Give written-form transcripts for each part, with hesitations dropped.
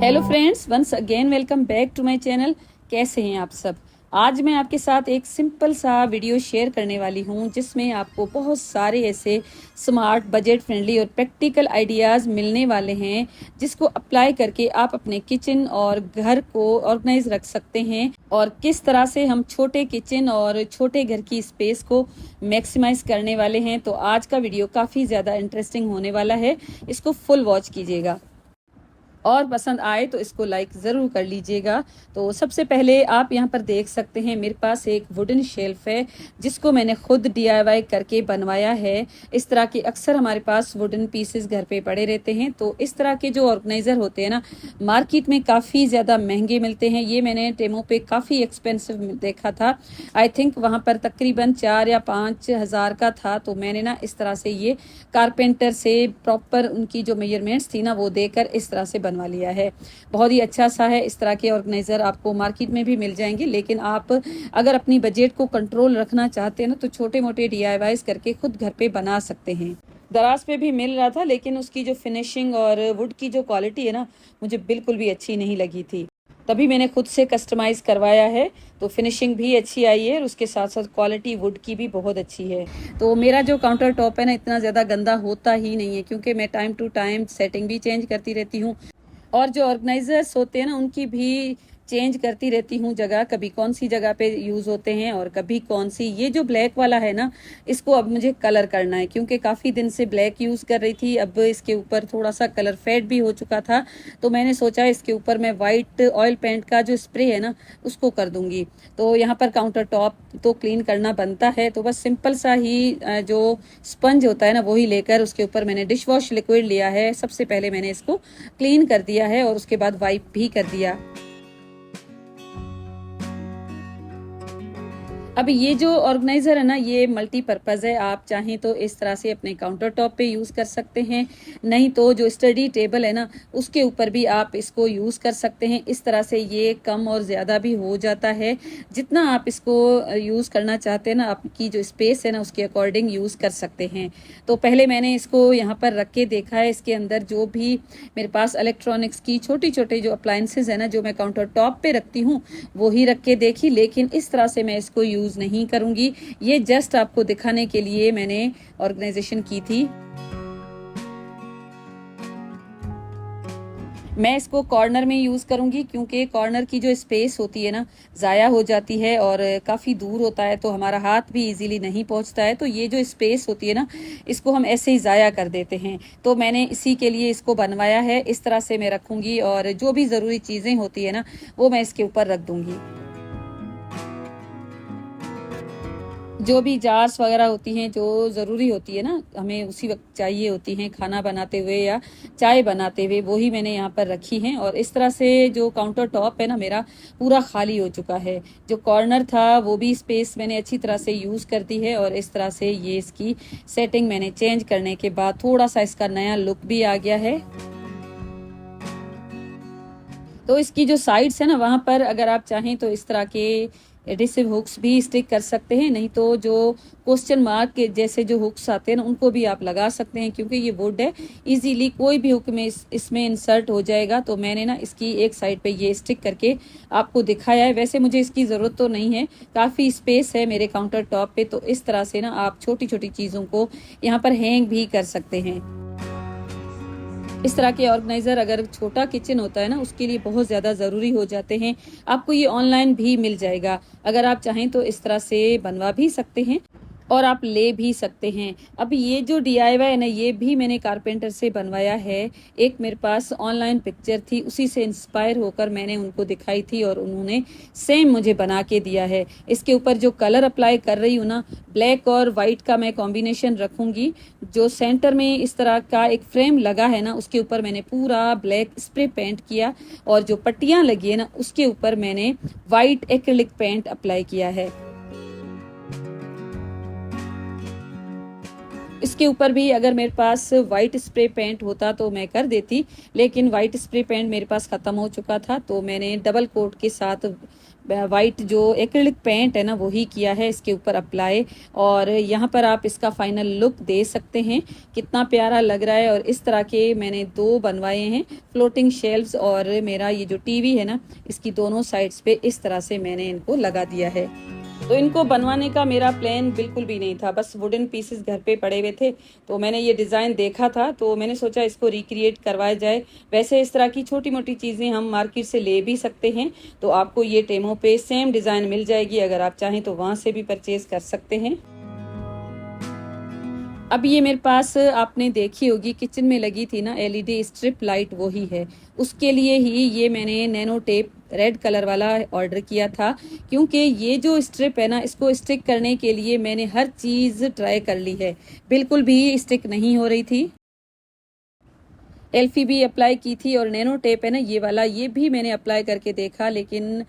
Hello friends, once again welcome back to my channel. कैसे हैं आप सब। आज मैं आपके साथ एक सिंपल सा वीडियो शेयर करने वाली हूं जिसमें आपको बहुत सारे ऐसे स्मार्ट, बजट फ्रेंडली और प्रैक्टिकल आइडियाज़ मिलने वाले हैं जिसको अप्लाई करके आप अपने किचन और घर को ऑर्गेनाइज रख सकते हैं और किस तरह से हम छोटे किचन और छोटे घर की स्पेस को मैक्सिमाइज करने वाले हैं। तो आज का वीडियो काफ़ी ज़्यादा इंटरेस्टिंग होने वाला है, इसको फुल वॉच कीजिएगा और पसंद आए तो इसको लाइक ज़रूर कर लीजिएगा। तो सबसे पहले आप यहाँ पर देख सकते हैं मेरे पास एक वुडन शेल्फ है जिसको मैंने खुद DIY करके बनवाया है। इस तरह के अक्सर हमारे पास वुडन पीसेस घर पे पड़े रहते हैं, तो इस तरह के जो ऑर्गेनाइज़र होते हैं ना, मार्केट में काफ़ी ज़्यादा महंगे मिलते हैं। ये मैंने टेमो पे काफ़ी एक्सपेंसिव देखा था। आई थिंक वहाँ पर तकरीबन 4 या 5 हज़ार का था। तो मैंने ना इस तरह से ये कारपेंटर से प्रॉपर उनकी जो मेजरमेंट्स थी ना वो देकर इस तरह से बनवा लिया है। बहुत ही अच्छा सा है। इस तरह के ऑर्गेनाइजर आपको मार्केट में भी मिल जाएंगे, लेकिन आप अगर अपनी बजट को कंट्रोल रखना चाहते हैं ना तो छोटे मोटे DIYs करके खुद घर पे बना सकते हैं। दराज पे भी मिल रहा था, लेकिन उसकी जो फिनिशिंग और वुड की जो क्वालिटी है ना, मुझे बिल्कुल भी अच्छी नहीं लगी थी। तभी मैंने खुद से कस्टमाइज करवाया है। तो फिनिशिंग भी अच्छी आई है और उसके साथ साथ क्वालिटी वुड की भी बहुत अच्छी है। तो मेरा जो काउंटर टॉप है ना, इतना ज़्यादा गंदा होता ही नहीं है क्योंकि मैं टाइम टू टाइम सेटिंग भी चेंज करती रहती हूँ और जो ऑर्गेनाइजर्स होते हैं ना उनकी भी चेंज करती रहती हूँ जगह। कभी कौन सी जगह पे यूज़ होते हैं और कभी कौन सी। ये जो ब्लैक वाला है ना, इसको अब मुझे कलर करना है क्योंकि काफ़ी दिन से ब्लैक यूज़ कर रही थी। अब इसके ऊपर थोड़ा सा कलर फेड भी हो चुका था, तो मैंने सोचा इसके ऊपर मैं वाइट ऑयल पेंट का जो स्प्रे है ना उसको कर दूंगी। तो यहाँ पर काउंटर टॉप तो क्लीन करना बनता है, तो बस सिंपल सा ही जो स्पंज होता है ना वही लेकर उसके ऊपर मैंने डिश वॉश लिक्विड लिया है। सबसे पहले मैंने इसको क्लीन कर दिया है और उसके बाद वाइप भी कर दिया। अब ये जो ऑर्गेनाइजर है ना, ये मल्टीपर्पज़ है। आप चाहें तो इस तरह से अपने काउंटर टॉप पे यूज़ कर सकते हैं, नहीं तो जो स्टडी टेबल है ना उसके ऊपर भी आप इसको यूज़ कर सकते हैं। इस तरह से ये कम और ज़्यादा भी हो जाता है। जितना आप इसको यूज़ करना चाहते हैं ना, आपकी जो स्पेस है ना उसके अकॉर्डिंग यूज़ कर सकते हैं। तो पहले मैंने इसको यहाँ पर रख के देखा है। इसके अंदर जो भी मेरे पास इलेक्ट्रॉनिक्स की छोटी छोटी जो अप्लाइंसेज है ना, जो मैं काउंटर टॉप पे रखती हूँ वो ही रख के देखी, लेकिन इस तरह से मैं इसको यूज़ नहीं करूंगी। ये जस्ट आपको दिखाने के लिए मैंने ऑर्गेनाइजेशन की थी। मैं इसको कॉर्नर में यूज़ करूंगी क्योंकि कॉर्नर की जो स्पेस होती है ना ज़ाया हो जाती है और काफ़ी दूर होता है, तो हमारा हाथ भी इजीली नहीं पहुंचता है। तो ये जो स्पेस होती है ना, इसको हम ऐसे ही ज़ाया कर देते हैं। तो मैंने इसी के लिए इसको बनवाया है। इस तरह से मैं रखूंगी और जो भी ज़रूरी चीज़ें होती है ना वो मैं इसके ऊपर रख दूंगी। जो भी जार्स वगैरह होती हैं जो ज़रूरी होती है ना, हमें उसी वक्त चाहिए होती हैं खाना बनाते हुए या चाय बनाते हुए, वही मैंने यहाँ पर रखी हैं। और इस तरह से जो काउंटर टॉप है ना मेरा पूरा खाली हो चुका है। जो कॉर्नर था वो भी स्पेस मैंने अच्छी तरह से यूज़ कर दी है और इस तरह से ये इसकी सेटिंग मैंने चेंज करने के बाद थोड़ा सा इसका नया लुक भी आ गया है। तो इसकी जो साइड्स है ना वहाँ पर अगर आप चाहें तो इस तरह के एडिसिव हुक्स भी स्टिक कर सकते हैं, नहीं तो जो क्वेश्चन मार्क के जैसे जो हुक्स आते हैं ना उनको भी आप लगा सकते हैं क्योंकि ये वुड है, इजीली कोई भी हुक में इसमें इंसर्ट हो जाएगा। तो मैंने ना इसकी एक साइड पे ये स्टिक करके आपको दिखाया है। वैसे मुझे इसकी ज़रूरत तो नहीं है, काफ़ी स्पेस है मेरे काउंटर टॉप पे। तो इस तरह से ना आप छोटी छोटी चीज़ों को यहाँ पर हैंग भी कर सकते हैं। इस तरह के ऑर्गेनाइजर अगर छोटा किचन होता है ना उसके लिए बहुत ज़्यादा ज़रूरी हो जाते हैं। आपको ये ऑनलाइन भी मिल जाएगा, अगर आप चाहें तो इस तरह से बनवा भी सकते हैं और आप ले भी सकते हैं। अब ये जो DIY है ना, ये भी मैंने कारपेंटर से बनवाया है। एक मेरे पास ऑनलाइन पिक्चर थी, उसी से इंस्पायर होकर मैंने उनको दिखाई थी और उन्होंने सेम मुझे बना के दिया है। इसके ऊपर जो कलर अप्लाई कर रही हूँ ना, ब्लैक और वाइट का मैं कॉम्बिनेशन रखूंगी। जो सेंटर में इस तरह का एक फ्रेम लगा है ना उसके ऊपर मैंने पूरा ब्लैक स्प्रे पेंट किया और जो पट्टियाँ लगी है ना उसके ऊपर मैंने वाइट एक्रिलिक पेंट अप्लाई किया है। इसके ऊपर भी अगर मेरे पास वाइट स्प्रे पेंट होता तो मैं कर देती, लेकिन वाइट स्प्रे पेंट मेरे पास ख़त्म हो चुका था, तो मैंने डबल कोट के साथ वाइट जो एक्रिलिक पेंट है ना वही किया है इसके ऊपर अप्लाई। और यहाँ पर आप इसका फाइनल लुक दे सकते हैं, कितना प्यारा लग रहा है। और इस तरह के मैंने 2 बनवाए हैं फ्लोटिंग शेल्व्स, और मेरा ये जो टीवी है ना इसकी दोनों साइड्स पे इस तरह से मैंने इनको लगा दिया है। तो इनको बनवाने का मेरा प्लान बिल्कुल भी नहीं था, बस वुडन पीसेस घर पे पड़े हुए थे, तो मैंने ये डिज़ाइन देखा था तो मैंने सोचा इसको रिक्रिएट करवाया जाए। वैसे इस तरह की छोटी मोटी चीज़ें हम मार्केट से ले भी सकते हैं, तो आपको ये टेमो पे सेम डिज़ाइन मिल जाएगी, अगर आप चाहें तो वहाँ से भी परचेज कर सकते हैं। अब ये मेरे पास आपने देखी होगी किचन में लगी थी ना एलईडी स्ट्रिप लाइट, वही है। उसके लिए ही ये मैंने नैनो टेप रेड कलर वाला ऑर्डर किया था, क्योंकि ये जो स्ट्रिप है ना इसको स्टिक करने के लिए मैंने हर चीज़ ट्राई कर ली है, बिल्कुल भी स्टिक नहीं हो रही थी। एल्फी भी अप्लाई की थी, और नैनो टेप है ना ये वाला, ये भी मैंने अप्लाई करके देखा, लेकिन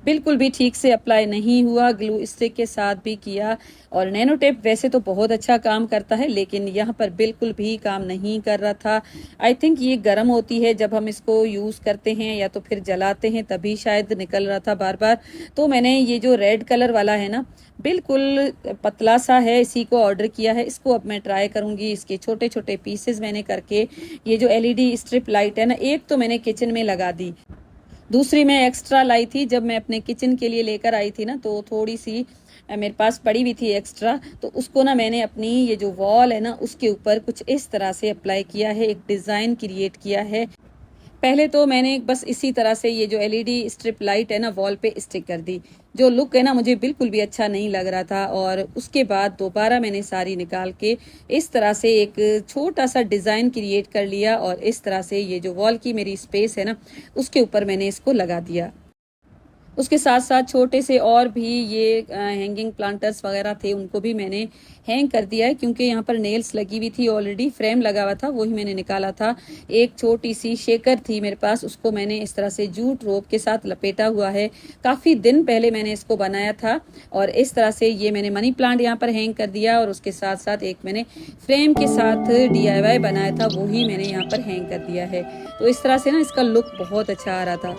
बिल्कुल भी ठीक से अप्लाई नहीं हुआ। ग्लू स्टिक के साथ भी किया, और नैनो टेप वैसे तो बहुत अच्छा काम करता है, लेकिन यहाँ पर बिल्कुल भी काम नहीं कर रहा था। आई थिंक ये गर्म होती है जब हम इसको यूज़ करते हैं या तो फिर जलाते हैं, तभी शायद निकल रहा था बार बार। तो मैंने ये जो रेड कलर वाला है ना बिल्कुल पतला सा है, इसी को ऑर्डर किया है। इसको अब मैं ट्राई करूंगी, इसके छोटे छोटे पीसेस मैंने करके। ये जो एलईडी स्ट्रिप लाइट है ना, एक तो मैंने किचन में लगा दी, दूसरी मैं एक्स्ट्रा लाई थी जब मैं अपने किचन के लिए लेकर आई थी ना, तो थोड़ी सी मेरे पास पड़ी हुई थी एक्स्ट्रा, तो उसको ना मैंने अपनी ये जो वॉल है ना उसके ऊपर कुछ इस तरह से अप्लाई किया है, एक डिज़ाइन क्रिएट किया है। पहले तो मैंने बस इसी तरह से ये जो एलईडी स्ट्रिप लाइट है ना वॉल पे स्टिक कर दी, जो लुक है ना मुझे बिल्कुल भी अच्छा नहीं लग रहा था। और उसके बाद दोबारा मैंने सारी निकाल के इस तरह से एक छोटा सा डिज़ाइन क्रिएट कर लिया, और इस तरह से ये जो वॉल की मेरी स्पेस है ना उसके ऊपर मैंने इसको लगा दिया। उसके साथ साथ छोटे से और भी ये हैंगिंग प्लांटर्स वगैरह थे, उनको भी मैंने हैंग कर दिया है, क्योंकि यहाँ पर नेल्स लगी हुई थी, ऑलरेडी फ्रेम लगा हुआ था, वही मैंने निकाला था। एक छोटी सी शेकर थी मेरे पास, उसको मैंने इस तरह से जूट रोप के साथ लपेटा हुआ है, काफ़ी दिन पहले मैंने इसको बनाया था। और इस तरह से ये मैंने मनी प्लांट यहाँ पर हैंग कर दिया, और उसके साथ साथ एक मैंने फ्रेम के साथ DIY बनाया था, वही मैंने यहाँ पर हैंग कर दिया है। तो इस तरह से ना इसका लुक बहुत अच्छा आ रहा था।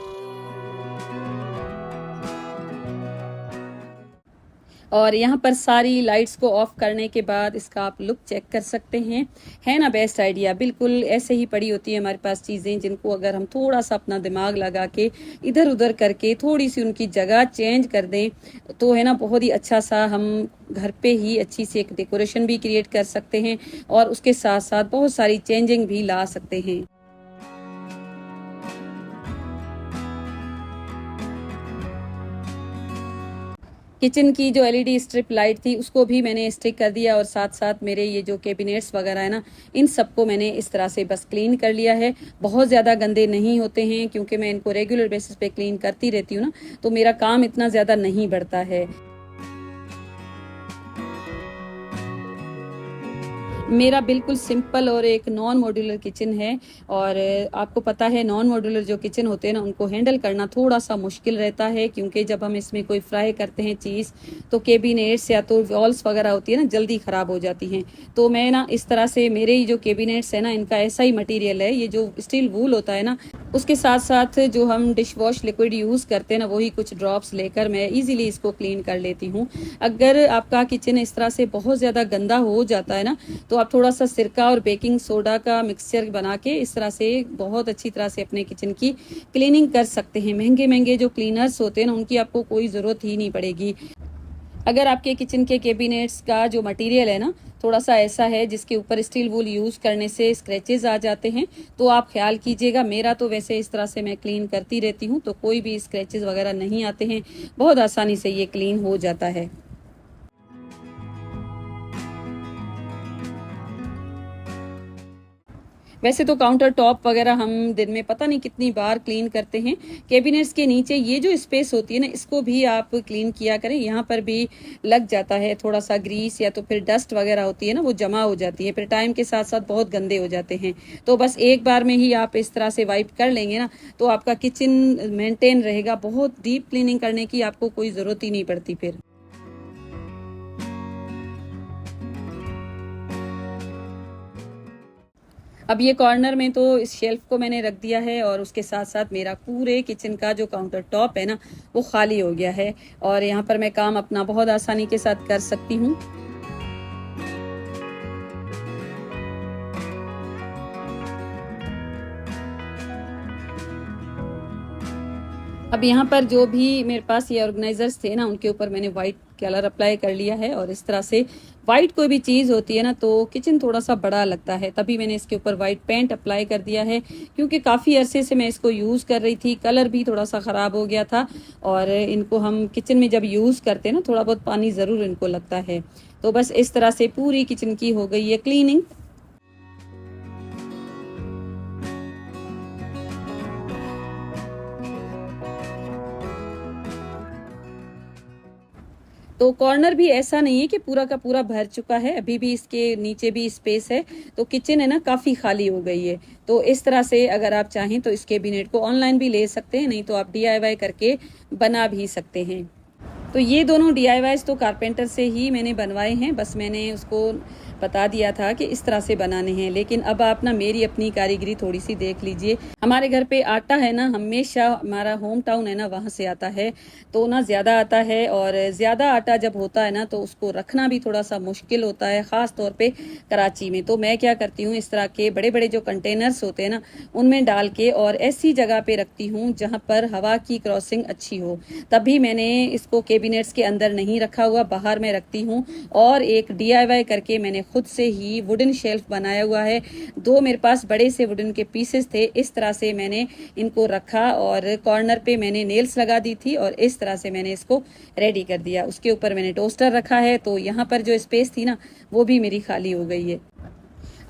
और यहाँ पर सारी लाइट्स को ऑफ करने के बाद इसका आप लुक चेक कर सकते हैं, है ना बेस्ट आइडिया। बिल्कुल ऐसे ही पड़ी होती है हमारे पास चीज़ें, जिनको अगर हम थोड़ा सा अपना दिमाग लगा के इधर उधर करके थोड़ी सी उनकी जगह चेंज कर दें, तो है ना बहुत ही अच्छा सा हम घर पे ही अच्छी सी एक डेकोरेशन भी क्रिएट कर सकते हैं, और उसके साथ साथ बहुत सारी चेंजिंग भी ला सकते हैं। किचन की जो एलईडी स्ट्रिप लाइट थी उसको भी मैंने स्टिक कर दिया, और साथ साथ मेरे ये जो कैबिनेट्स वगैरह है ना इन सबको मैंने इस तरह से बस क्लीन कर लिया है। बहुत ज़्यादा गंदे नहीं होते हैं, क्योंकि मैं इनको रेगुलर बेसिस पे क्लीन करती रहती हूँ ना, तो मेरा काम इतना ज़्यादा नहीं बढ़ता है। मेरा बिल्कुल सिंपल और एक नॉन मॉड्यूलर किचन है, और आपको पता है नॉन मॉड्यूलर जो किचन होते हैं ना उनको हैंडल करना थोड़ा सा मुश्किल रहता है, क्योंकि जब हम इसमें कोई फ्राई करते हैं चीज़, तो कैबिनेट्स या तो वॉल्स वगैरह होती है ना जल्दी ख़राब हो जाती हैं। तो मैं ना इस तरह से, मेरे ये जो कैबिनेट्स है ना इनका ऐसा ही मटीरियल है, ये जो स्टील वूल होता है ना, उसके साथ साथ जो हम डिश वॉश लिक्विड यूज़ करते हैं ना वही कुछ ड्रॉप्स लेकर मैं इजीली इसको क्लीन कर लेती हूँ। अगर आपका किचन इस तरह से बहुत ज़्यादा गंदा हो जाता है ना, तो आप थोड़ा सा सिरका और बेकिंग सोडा का मिक्सचर बना के इस तरह से बहुत अच्छी तरह से अपने किचन की क्लीनिंग कर सकते हैं। महंगे महंगे जो क्लीनर्स होते हैं ना उनकी आपको कोई ज़रूरत ही नहीं पड़ेगी। अगर आपके किचन के कैबिनेट्स का जो मटेरियल है ना थोड़ा सा ऐसा है जिसके ऊपर स्टील वूल यूज़ करने से स्क्रैचेस आ जाते हैं, तो आप ख्याल कीजिएगा। मेरा तो वैसे इस तरह से मैं क्लीन करती रहती हूँ, तो कोई भी स्क्रैचेस वगैरह नहीं आते हैं, बहुत आसानी से ये क्लीन हो जाता है। वैसे तो काउंटर टॉप वगैरह हम दिन में पता नहीं कितनी बार क्लीन करते हैं। कैबिनेट्स के नीचे ये जो स्पेस होती है ना इसको भी आप क्लीन किया करें, यहाँ पर भी लग जाता है थोड़ा सा ग्रीस या तो फिर डस्ट वगैरह होती है ना वो जमा हो जाती है, फिर टाइम के साथ साथ बहुत गंदे हो जाते हैं। तो बस एक बार में ही आप इस तरह से वाइप कर लेंगे ना तो आपका किचन मेंटेन रहेगा, बहुत डीप क्लीनिंग करने की आपको कोई ज़रूरत ही नहीं पड़ती फिर। अब ये कॉर्नर में तो इस शेल्फ को मैंने रख दिया है और उसके साथ साथ मेरा पूरे किचन का जो काउंटर टॉप है ना वो खाली हो गया है और यहाँ पर मैं काम अपना बहुत आसानी के साथ कर सकती हूँ। अब यहाँ पर जो भी मेरे पास ये ऑर्गेनाइजर्स थे ना उनके ऊपर मैंने वाइट कलर अप्लाई कर लिया है और इस तरह से वाइट कोई भी चीज़ होती है ना तो किचन थोड़ा सा बड़ा लगता है, तभी मैंने इसके ऊपर वाइट पेंट अप्लाई कर दिया है क्योंकि काफ़ी अरसे से मैं इसको यूज़ कर रही थी, कलर भी थोड़ा सा ख़राब हो गया था और इनको हम किचन में जब यूज़ करते हैं ना थोड़ा बहुत पानी ज़रूर इनको लगता है। तो बस इस तरह से पूरी किचन की हो गई है क्लीनिंग। तो कॉर्नर भी ऐसा नहीं है कि पूरा का पूरा भर चुका है, अभी भी इसके नीचे भी स्पेस है, तो किचन है ना काफ़ी खाली हो गई है। तो इस तरह से अगर आप चाहें तो इस कैबिनेट को ऑनलाइन भी ले सकते हैं, नहीं तो आप DIY करके बना भी सकते हैं। तो ये दोनों DIYs तो कारपेंटर से ही मैंने बनवाए हैं, बस मैंने उसको बता दिया था कि इस तरह से बनाने हैं। लेकिन अब आप ना मेरी अपनी कारीगरी थोड़ी सी देख लीजिए। हमारे घर पे आटा है ना हमेशा हमारा होम टाउन है ना वहाँ से आता है, तो ना ज़्यादा आता है और ज़्यादा आटा जब होता है ना तो उसको रखना भी थोड़ा सा मुश्किल होता है, ख़ास तौर पे कराची में। तो मैं क्या करती हूँ, इस तरह के बड़े बड़े जो कंटेनर्स होते हैं ना उनमें डाल के और ऐसी जगह पे रखती हूँ जहाँ पर हवा की क्रॉसिंग अच्छी हो। तभी मैंने इसको कैबिनेट्स के अंदर नहीं रखा हुआ, बाहर में रखती हूँ। और एक DIY करके मैंने खुद से ही वुडन शेल्फ बनाया हुआ है। दो मेरे पास बड़े से वुडन के पीसेस थे, इस तरह से मैंने इनको रखा और कॉर्नर पे मैंने नेल्स लगा दी थी और इस तरह से मैंने इसको रेडी कर दिया। उसके ऊपर मैंने टोस्टर रखा है, तो यहाँ पर जो स्पेस थी ना वो भी मेरी खाली हो गई है।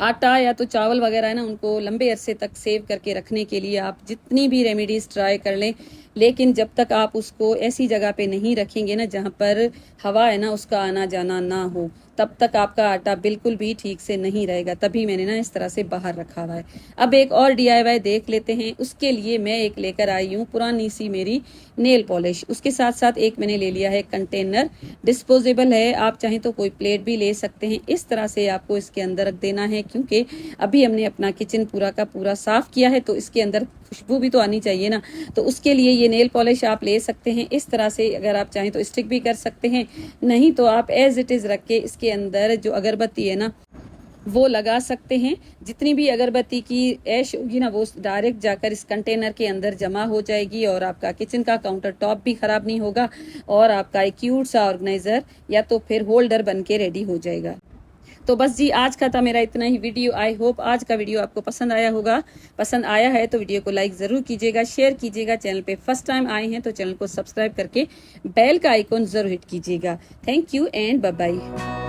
आटा या तो चावल वगैरह है ना उनको लंबे अरसे तक सेव करके रखने के लिए आप जितनी भी रेमेडीज ट्राई कर लें, लेकिन जब तक आप उसको ऐसी जगह पे नहीं रखेंगे ना जहाँ पर हवा है ना उसका आना जाना ना हो, तब तक आपका आटा बिल्कुल भी ठीक से नहीं रहेगा। तभी मैंने ना इस तरह से बाहर रखा हुआ है। अब एक और DIY देख लेते हैं। उसके लिए मैं एक लेकर आई हूँ पुरानी सी मेरी नेल पॉलिश, उसके साथ साथ एक मैंने ले लिया है कंटेनर, डिस्पोजेबल है, आप चाहें तो कोई प्लेट भी ले सकते हैं। इस तरह से आपको इसके अंदर रख देना है क्योंकि अभी हमने अपना किचन पूरा का पूरा साफ किया है, तो इसके अंदर खुशबू भी तो आनी चाहिए ना, तो उसके लिए ये नेल पॉलिश आप ले सकते हैं। इस तरह से अगर आप चाहें तो स्टिक भी कर सकते हैं, नहीं तो आप एज इट इज़ रख के इसके अंदर जो अगरबत्ती है ना वो लगा सकते हैं। जितनी भी अगरबत्ती की ऐश होगी ना वो डायरेक्ट जाकर इस कंटेनर के अंदर जमा हो जाएगी और आपका किचन का काउंटर टॉप भी खराब नहीं होगा और आपका एक क्यूट सा ऑर्गेनाइजर या तो फिर होल्डर बन के रेडी हो जाएगा। तो बस जी आज का था मेरा इतना ही वीडियो। आई होप आज का वीडियो आपको पसंद आया होगा। पसंद आया है तो वीडियो को लाइक ज़रूर कीजिएगा, शेयर कीजिएगा। चैनल पे फर्स्ट टाइम आए हैं तो चैनल को सब्सक्राइब करके बेल का आइकॉन ज़रूर हिट कीजिएगा। Thank you and bye bye.